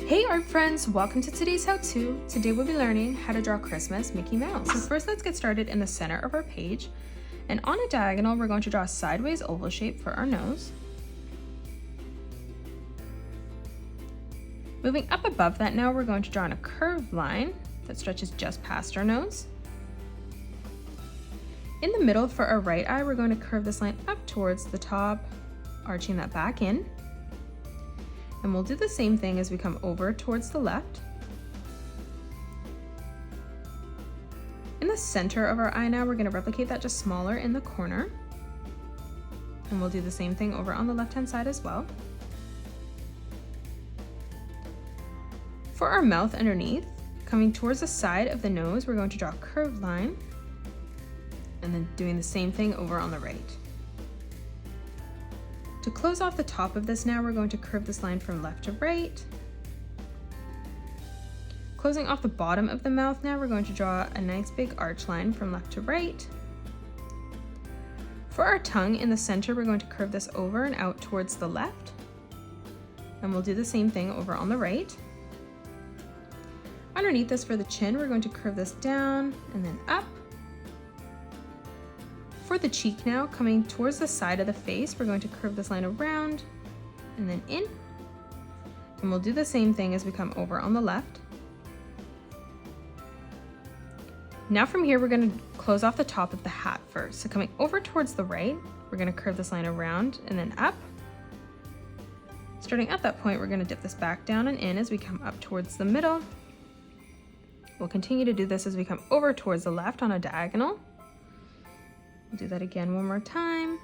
Hey art friends, welcome to today's how-to. Today we'll be learning how to draw Christmas Mickey Mouse. So first let's get started in the center of our page. And on a diagonal, we're going to draw a sideways oval shape for our nose. Moving up above that now, we're going to draw in a curved line that stretches just past our nose. In the middle for our right eye, we're going to curve this line up towards the top, arching that back in. And we'll do the same thing as we come over towards the left. In the center of our eye now, we're going to replicate that just smaller in the corner. And we'll do the same thing over on the left-hand side as well. For our mouth underneath, coming towards the side of the nose, we're going to draw a curved line. And then doing the same thing over on the right. To close off the top of this now, we're going to curve this line from left to right. Closing off the bottom of the mouth now, we're going to draw a nice big arch line from left to right. For our tongue in the center, we're going to curve this over and out towards the left. And we'll do the same thing over on the right. Underneath this for the chin, we're going to curve this down and then up. For the cheek now, coming towards the side of the face, we're going to curve this line around and then in. And we'll do the same thing as we come over on the left. Now from here, we're going to close off the top of the hat first. So coming over towards the right, we're going to curve this line around and then up. Starting at that point, we're going to dip this back down and in as we come up towards the middle. We'll continue to do this as we come over towards the left on a diagonal. We'll do that again one more time.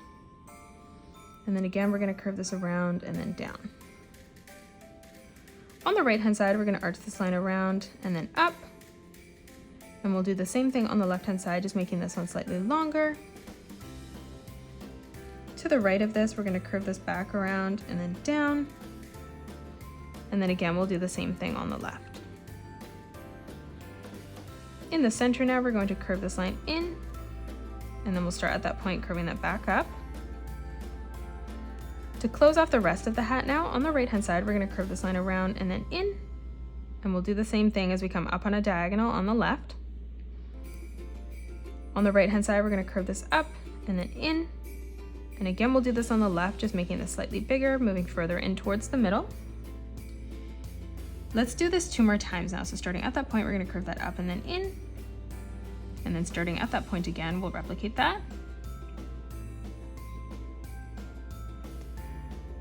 And then again, we're going to curve this around and then down. On the right-hand side, we're going to arch this line around and then up. And we'll do the same thing on the left-hand side, just making this one slightly longer. To the right of this, we're going to curve this back around and then down. And then again, we'll do the same thing on the left. In the center now, we're going to curve this line in. And then we'll start at that point, curving that back up. To close off the rest of the hat now, on the right-hand side, we're going to curve this line around and then in. And we'll do the same thing as we come up on a diagonal on the left. On the right-hand side, we're going to curve this up and then in. And again, we'll do this on the left, just making this slightly bigger, moving further in towards the middle. Let's do this 2 more times now. So starting at that point, we're going to curve that up and then in. And then starting at that point again, we'll replicate that.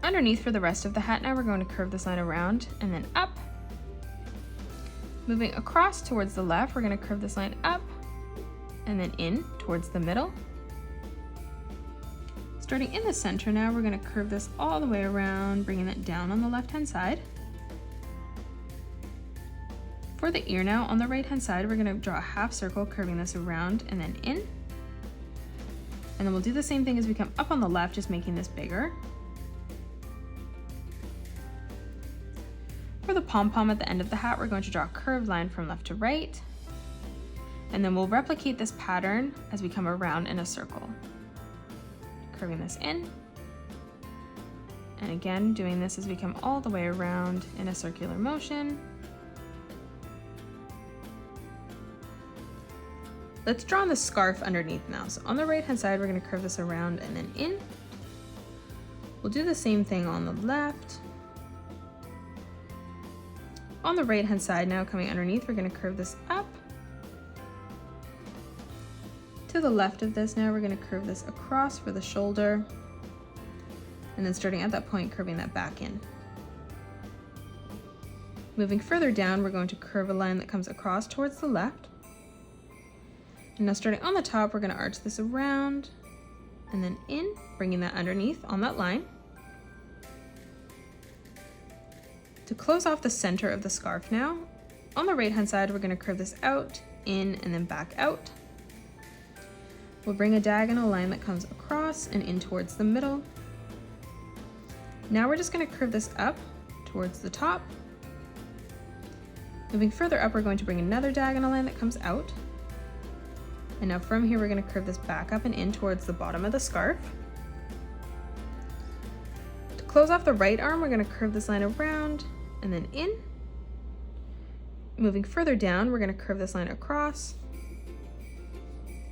Underneath for the rest of the hat now, we're going to curve this line around and then up. Moving across towards the left, we're going to curve this line up and then in towards the middle. Starting in the center now, we're going to curve this all the way around, bringing it down on the left-hand side. For the ear now, on the right-hand side, we're going to draw a half circle, curving this around and then in. And then we'll do the same thing as we come up on the left, just making this bigger. For the pom-pom at the end of the hat, we're going to draw a curved line from left to right. And then we'll replicate this pattern as we come around in a circle. Curving this in. And again, doing this as we come all the way around in a circular motion. Let's draw on the scarf underneath now. So on the right-hand side, we're going to curve this around and then in. We'll do the same thing on the left. On the right-hand side now, coming underneath, we're going to curve this up. To the left of this now, we're going to curve this across for the shoulder. And then starting at that point, curving that back in. Moving further down, we're going to curve a line that comes across towards the left. And now starting on the top, we're going to arch this around and then in, bringing that underneath on that line. To close off the center of the scarf now, on the right-hand side, we're going to curve this out, in, and then back out. We'll bring a diagonal line that comes across and in towards the middle. Now we're just going to curve this up towards the top. Moving further up, we're going to bring another diagonal line that comes out. And now from here, we're going to curve this back up and in towards the bottom of the scarf. To close off the right arm, we're going to curve this line around and then in. Moving further down, we're going to curve this line across.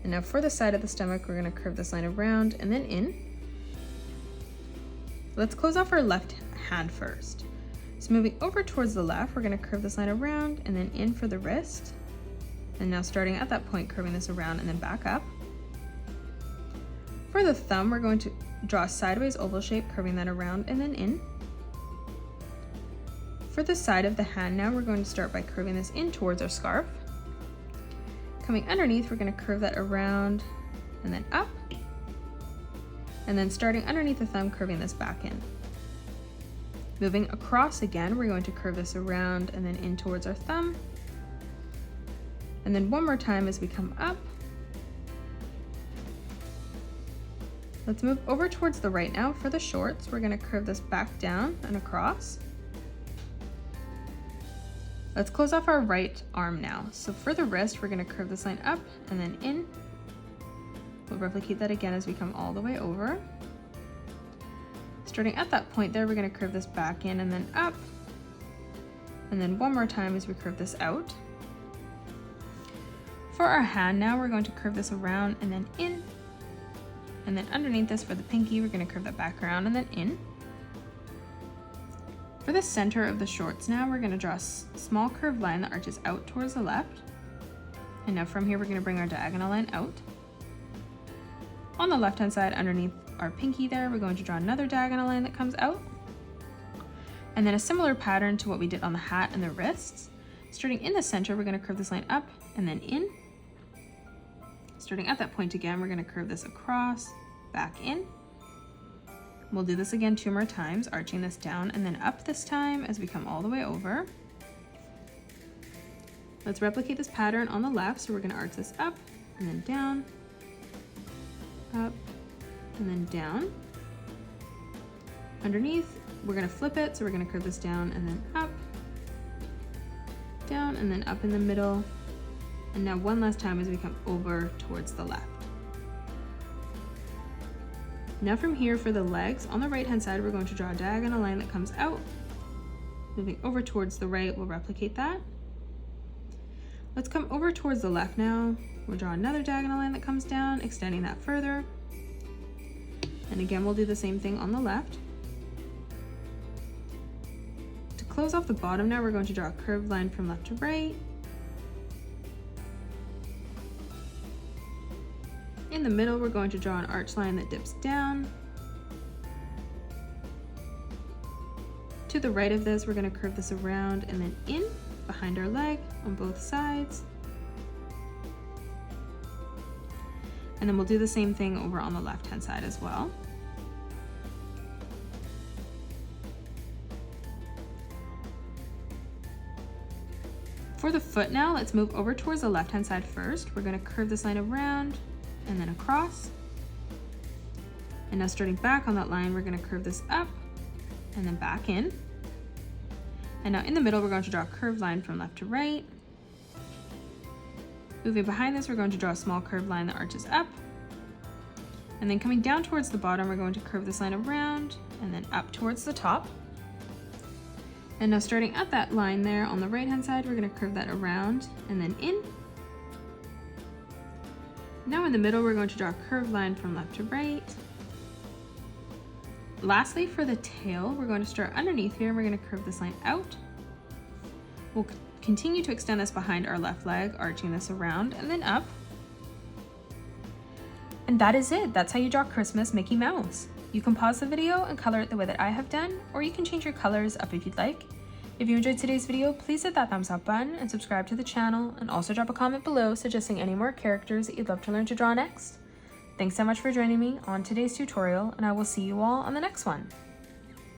And now for the side of the stomach, we're going to curve this line around and then in. Let's close off our left hand first. So moving over towards the left, we're going to curve this line around and then in for the wrist. And now starting at that point, curving this around and then back up. For the thumb, we're going to draw a sideways oval shape, curving that around and then in. For the side of the hand now, we're going to start by curving this in towards our scarf. Coming underneath, we're going to curve that around and then up. And then starting underneath the thumb, curving this back in. Moving across again, we're going to curve this around and then in towards our thumb. And then one more time as we come up. Let's move over towards the right now. For the shorts, we're going to curve this back down and across. Let's close off our right arm now. So for the wrist, we're going to curve this line up and then in. We'll replicate that again as we come all the way over. Starting at that point there, we're going to curve this back in and then up. And then one more time as we curve this out. For our hand now, we're going to curve this around and then in. And then underneath this for the pinky, we're going to curve that back around and then in. For the center of the shorts now, we're going to draw a small curved line that arches out towards the left. And now from here, we're going to bring our diagonal line out. On the left-hand side, underneath our pinky there, we're going to draw another diagonal line that comes out. And then a similar pattern to what we did on the hat and the wrists. Starting in the center, we're going to curve this line up and then in. Starting at that point again, we're going to curve this across, back in. We'll do this again 2 more times, arching this down and then up this time as we come all the way over. Let's replicate this pattern on the left, so we're going to arch this up and then down, up and then down. Underneath, we're going to flip it, so we're going to curve this down and then up, down and then up in the middle. And now one last time as we come over towards the left. Now from here for the legs, on the right hand side, we're going to draw a diagonal line that comes out. Moving over towards the right, we'll replicate that. Let's come over towards the left now. We'll draw another diagonal line that comes down, extending that further. And again, we'll do the same thing on the left. To close off the bottom now, we're going to draw a curved line from left to right. In the middle, we're going to draw an arch line that dips down. To the right of this, we're going to curve this around and then in behind our leg on both sides. And then we'll do the same thing over on the left-hand side as well. For the foot now, let's move over towards the left-hand side first. We're going to curve this line around and then across. And now starting back on that line, we're going to curve this up and then back in. And now in the middle, we're going to draw a curved line from left to right. Moving behind this, we're going to draw a small curved line that arches up. And then coming down towards the bottom, we're going to curve this line around and then up towards the top. And now starting at that line there on the right-hand side, we're going to curve that around and then in. Now in the middle, we're going to draw a curved line from left to right. Lastly, for the tail, we're going to start underneath here and we're going to curve this line out. We'll continue to extend this behind our left leg, arching this around and then up. And that is it. That's how you draw Christmas Mickey Mouse. You can pause the video and color it the way that I have done, or you can change your colors up if you'd like. If you enjoyed today's video, please hit that thumbs up button and subscribe to the channel, and also drop a comment below suggesting any more characters that you'd love to learn to draw next. Thanks so much for joining me on today's tutorial, and I will see you all on the next one.